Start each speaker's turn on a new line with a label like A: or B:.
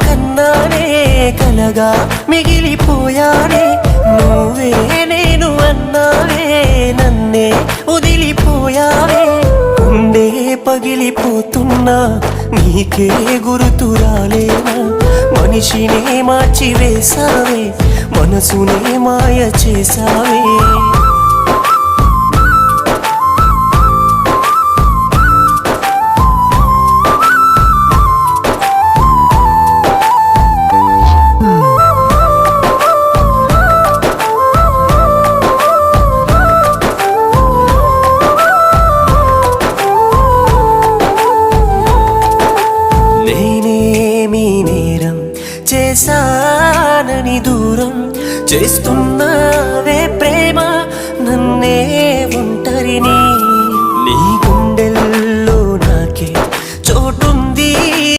A: కన్నానే కలగా మిగిలిపోయానే నువ్వే నేను అన్నావే నన్నే వదిలిపోయావే గుండె పగిలిపోతున్నా నీకే గుర్తు రాలేనా మనిషినే మార్చివేశావే మనసునే మాయ చేశావే చేశానని దూరం చేస్తున్నావే ప్రేమ